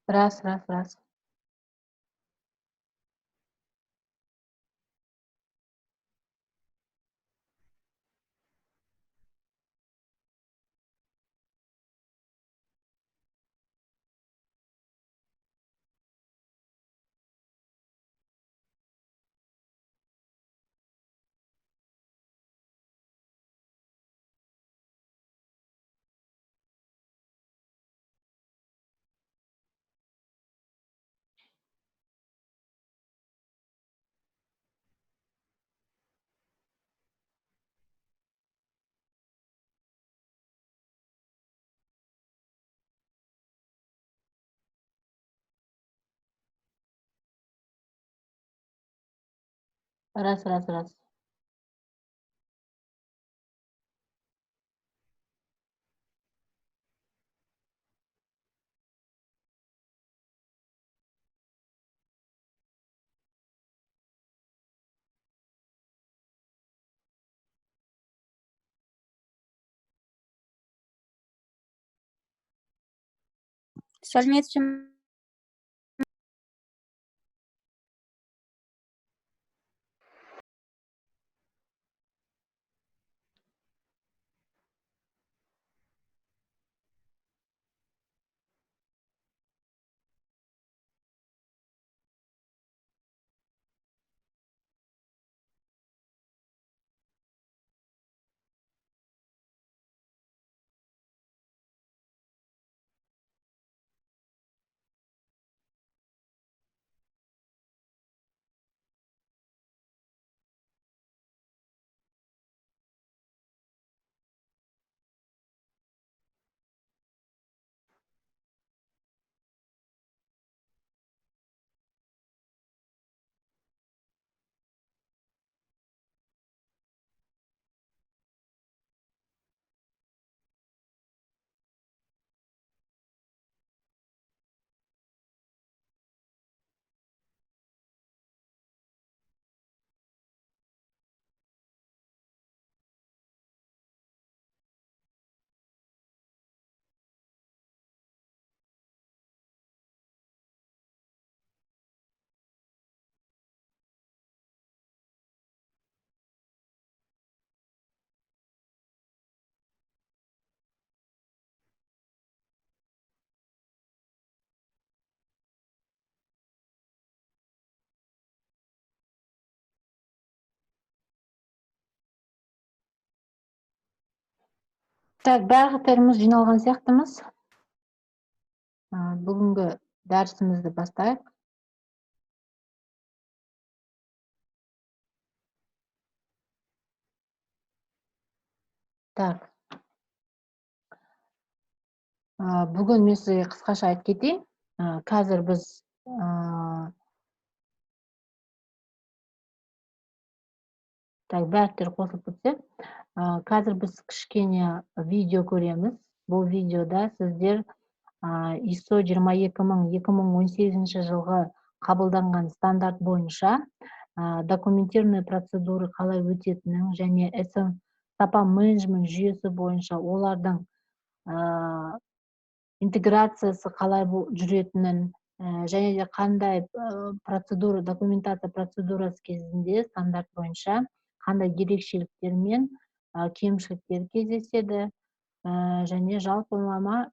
Рас, рас, рас. Рас, рас, рас. Сәлеметсің. Так, барлықтарымыз жиналған сияқтымыз. Бүгінгі дәрісімізді бастайық. Так. Бүгін мен сізге қысқаша айтып кетейін. Қазір біз так, бәріктер қосылып кетсе. Қазір біз кішкене видео көреміз. Бұл видеода сіздер ISO 22018 жылғы қабылданған стандарт бойынша документированный процедуры қалай өтетінін және сапа менеджмент жүйесі бойынша олардың интеграциясы қалай жүретінін және де қандай процедура, документация процедурасы кезінде стандарт бойынша қандай ерекшеліктер мен кемшіліктер кездеседі және жалпылама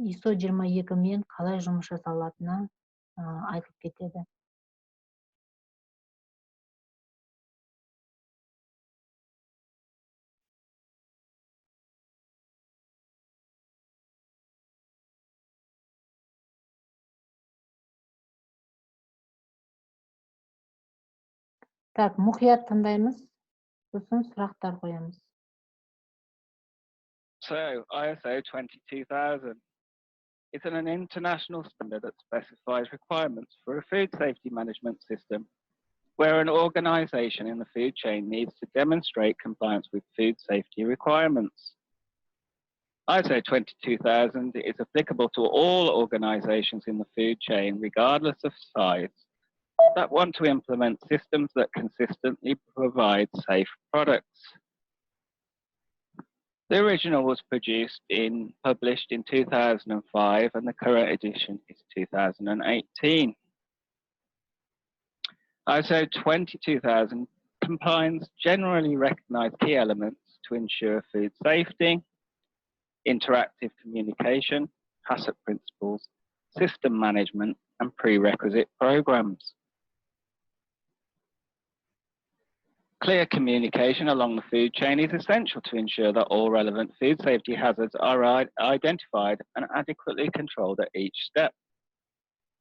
ISO 22 мен қалай жұмыс жасалатыны айтып кетеді. Так, мұқият тыңдаймыз, сосын сұрақтар қоямыз. So, ISO 22000. It's an international standard that specifies requirements for a food safety management system, where an organization in the food chain needs to demonstrate compliance with food safety requirements. ISO 22000 is applicable to all organizations in the food chain, regardless of size, that want to implement systems that consistently provide safe products. The original was published in 2005, and the current edition is 2018. ISO 22000 combines generally recognized key elements to ensure food safety, interactive communication, HACCP principles, system management, and prerequisite programs. Clear communication along the food chain is essential to ensure that all relevant food safety hazards are identified and adequately controlled at each step.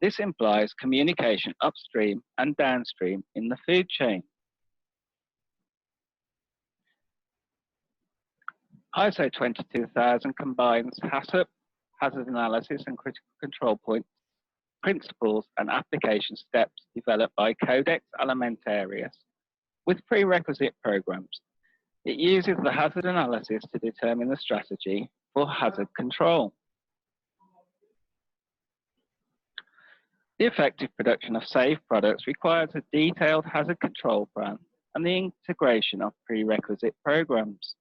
This implies communication upstream and downstream in the food chain. ISO 22000 combines HACCP, hazard analysis and critical control points, principles and application steps developed by Codex Alimentarius with prerequisite programs. It uses the hazard analysis to determine the strategy for hazard control. The effective production of safe products requires a detailed hazard control plan and the integration of prerequisite programs.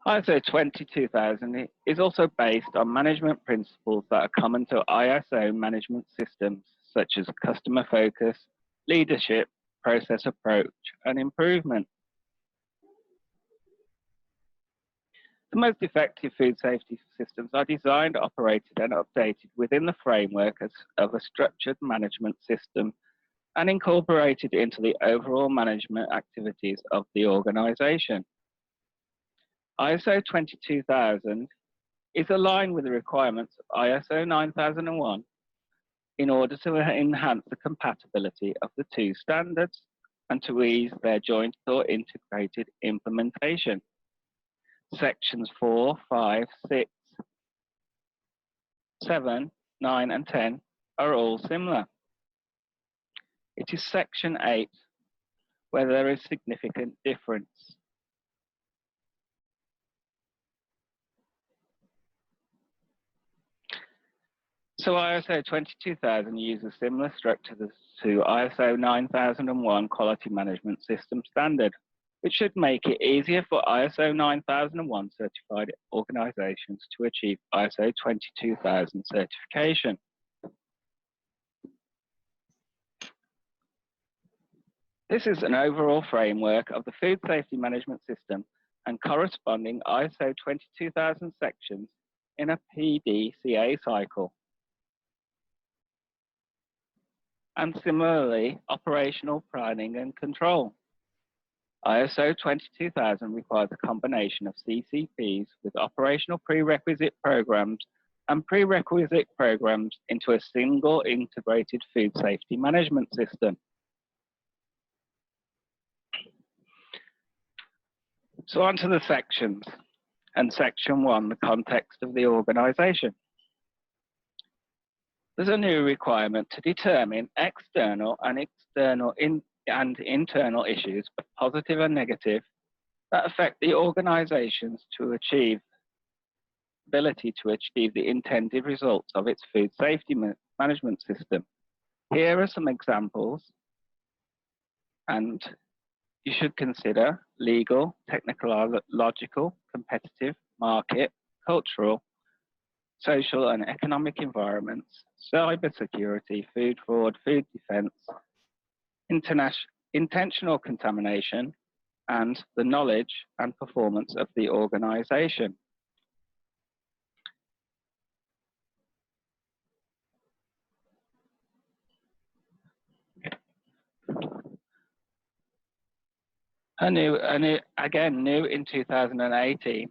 ISO 22000 is also based on management principles that are common to ISO management systems, such as customer focus, leadership, process approach, and improvement. The most effective food safety systems are designed, operated, and updated within the framework of a structured management system and incorporated into the overall management activities of the organization. ISO 22000 is aligned with the requirements of ISO 9001 in order to enhance the compatibility of the two standards and to ease their joint or integrated implementation. Sections 4, 5, 6, 7, 9, and 10 are all similar. It is Section 8 where there is significant difference. So ISO 22000 uses similar structure to ISO 9001 Quality Management System Standard, which should make it easier for ISO 9001 certified organizations to achieve ISO 22000 certification. This is an overall framework of the food safety management system and corresponding ISO 22000 sections in a PDCA cycle. And similarly, operational planning and control. ISO 22000 requires a combination of CCPs with operational prerequisite programs and prerequisite programs into a single integrated food safety management system. So on to the sections, and section 1, the context of the organization. There's a new requirement to determine external and internal issues, positive and negative, that affect the organizations to achieve ability to achieve the intended results of its food safety management system. Here are some examples, and you should consider legal, technological, competitive, market, cultural, social and economic environments, cybersecurity, food fraud, food defense, intentional contamination, and the knowledge and performance of the organization. Again, new in 2018,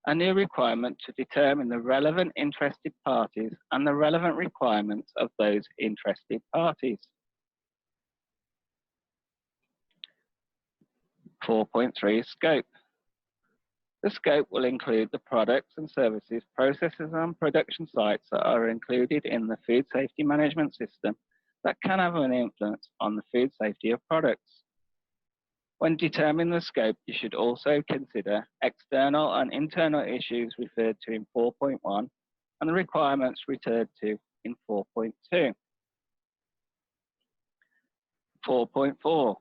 a new requirement to determine the relevant interested parties and the relevant requirements of those interested parties. 4.3 scope. The scope will include the products and services, processes and production sites that are included in the food safety management system that can have an influence on the food safety of products. When determining the scope, you should also consider external and internal issues referred to in 4.1 and the requirements referred to in 4.2. 4.4.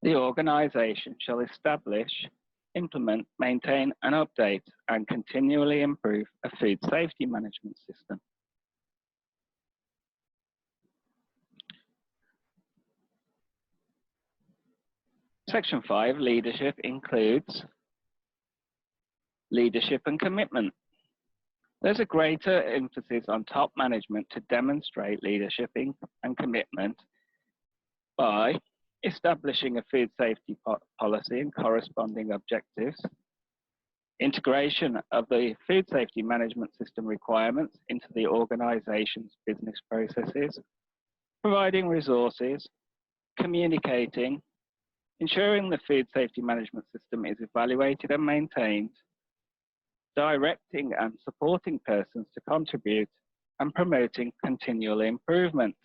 The organisation shall establish, implement, maintain and update and continually improve a food safety management system. Section 5, leadership, includes leadership and commitment. There's a greater emphasis on top management to demonstrate leadership and commitment by establishing a food safety policy and corresponding objectives, integration of the food safety management system requirements into the organization's business processes, providing resources, communicating, ensuring the food safety management system is evaluated and maintained, directing and supporting persons to contribute, and promoting continual improvement.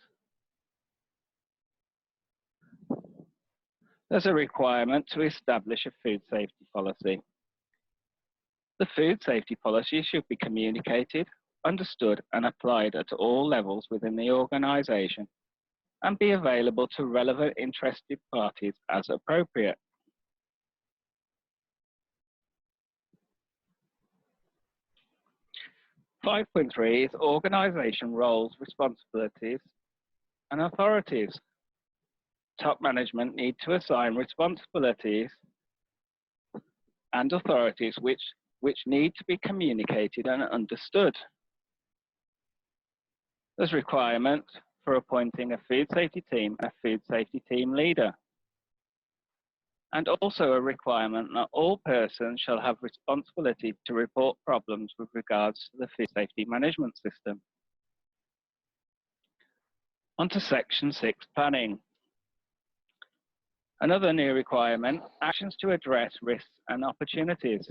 There's a requirement to establish a food safety policy. The food safety policy should be communicated, understood, and applied at all levels within the organisation and be available to relevant interested parties as appropriate. Five point 3 is organisation roles, responsibilities, and authorities. Top management need to assign responsibilities and authorities which need to be communicated and understood. There's requirement for appointing a food safety team and a food safety team leader. And also a requirement that all persons shall have responsibility to report problems with regards to the food safety management system. On to section 6, planning. Another new requirement, actions to address risks and opportunities.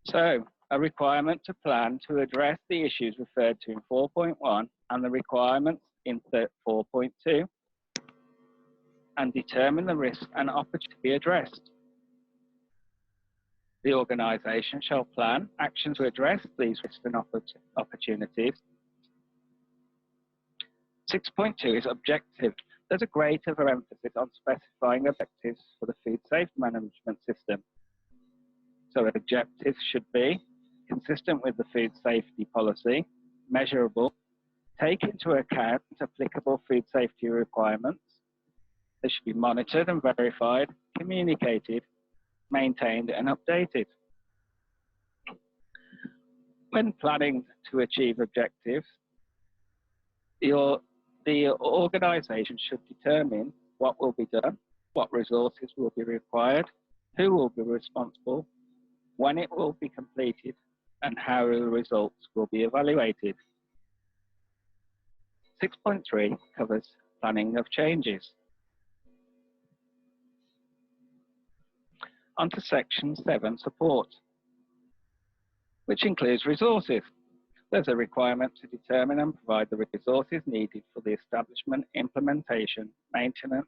So, a requirement to plan to address the issues referred to in 4.1 and the requirements in 4.2 and determine the risks and opportunities to be addressed. The organisation shall plan actions to address these risks and opportunities. 6.2 is objective. There's a greater emphasis on specifying objectives for the food safety management system. So objectives should be consistent with the food safety policy, measurable, take into account applicable food safety requirements. They should be monitored and verified, communicated, maintained and updated. When planning to achieve objectives, the organisation should determine what will be done, what resources will be required, who will be responsible, when it will be completed, and how the results will be evaluated. 6.3 covers planning of changes. On to section 7, support, which includes resources. There's a requirement to determine and provide the resources needed for the establishment, implementation, maintenance,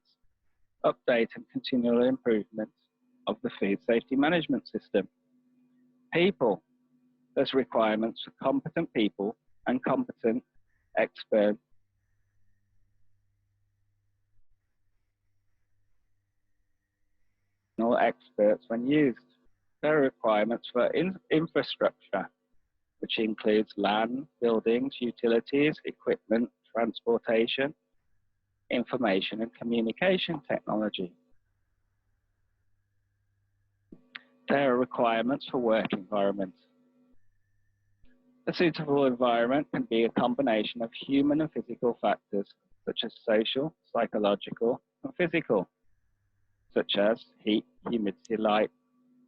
update and continual improvement of the food safety management system. People. There's requirements for competent people and competent experts when used. There are requirements for infrastructure, which includes land, buildings, utilities, equipment, transportation, information and communication technology. There are requirements for work environment. A suitable environment can be a combination of human and physical factors, such as social, psychological, and physical, such as heat, humidity, light,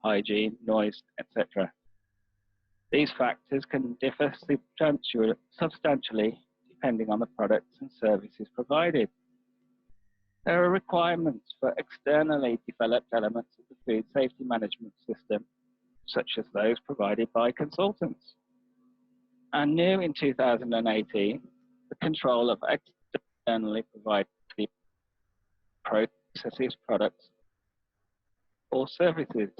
hygiene, noise, etc. These factors can differ substantially depending on the products and services provided. There are requirements for externally developed elements of the food safety management system, such as those provided by consultants. And new in 2018, the control of externally provided processes, products, or services.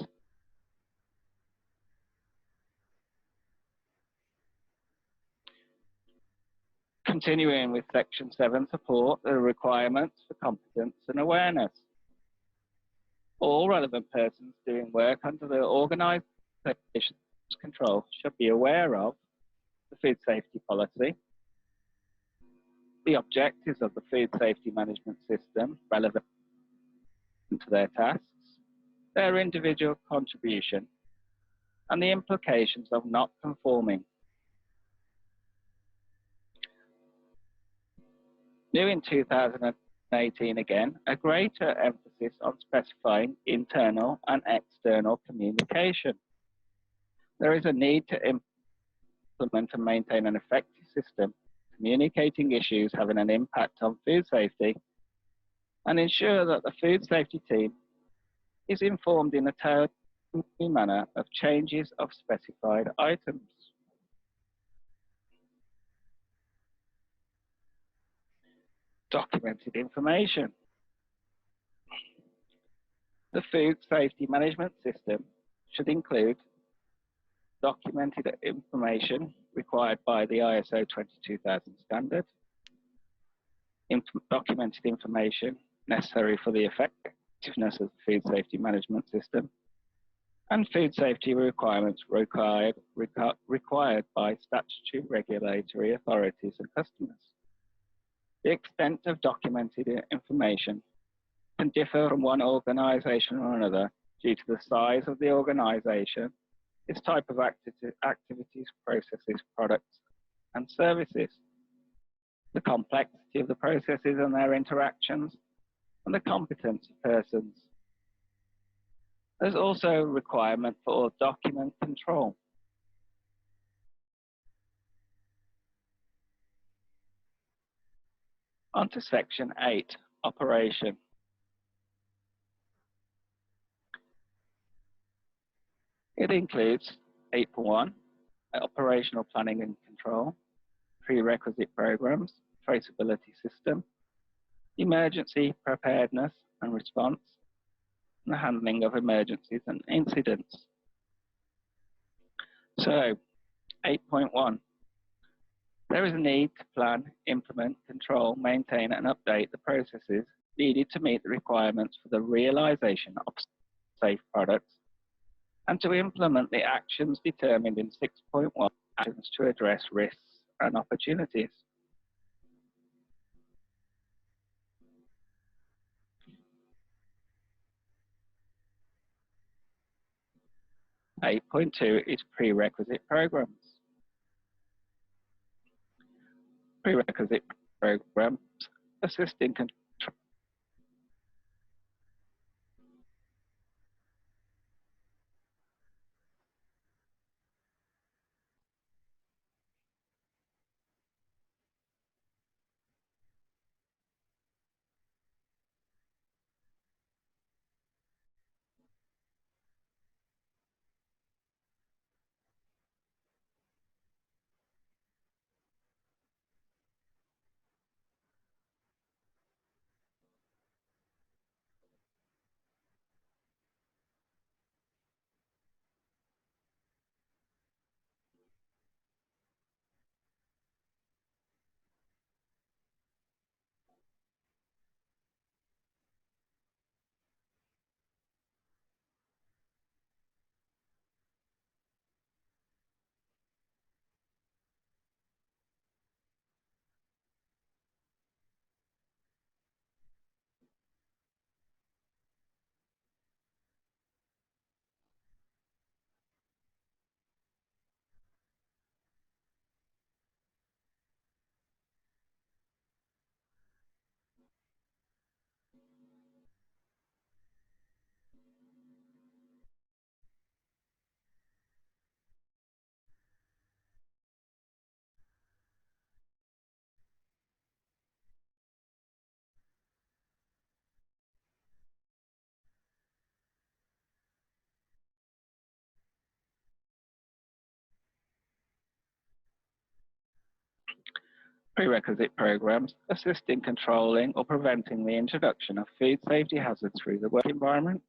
Continuing with Section 7, support the requirements for competence and awareness. All relevant persons doing work under the organisation's control should be aware of the food safety policy, the objectives of the food safety management system relevant to their tasks, their individual contribution, and the implications of not conforming. New in 2018 again, a greater emphasis on specifying internal and external communication. There is a need to implement and maintain an effective system, communicating issues having an impact on food safety, and ensure that the food safety team is informed in a timely manner of changes of specified items. Documented information. The food safety management system should include documented information required by the ISO 22000 standard, documented information necessary for the effectiveness of the food safety management system, and food safety requirements required by statutory regulatory authorities and customers. The extent of documented information can differ from one organisation or another due to the size of the organisation, its type of activities, processes, products, and services, the complexity of the processes and their interactions, and the competence of persons. There's also a requirement for document control. On to Section 8, Operation. It includes 8.1, Operational Planning and Control, Prerequisite Programs, Traceability System, Emergency Preparedness and Response, and the handling of emergencies and incidents. So, 8.1. There is a need to plan, implement, control, maintain, and update the processes needed to meet the requirements for the realization of safe products, and to implement the actions determined in 6.1, actions to address risks and opportunities. 8.2 is prerequisite programs. Prerequisite programs assist in control. Prerequisite programs assist in controlling or preventing the introduction of food safety hazards through the work environment,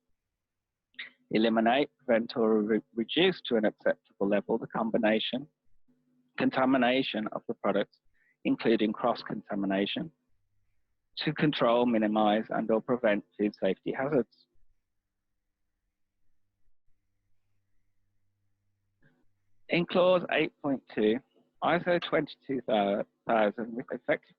eliminate, prevent, or reduce to an acceptable level the combination, contamination of the products including cross-contamination, to control, minimize, and/or prevent food safety hazards. In clause 8.2, ISO 22000 with effective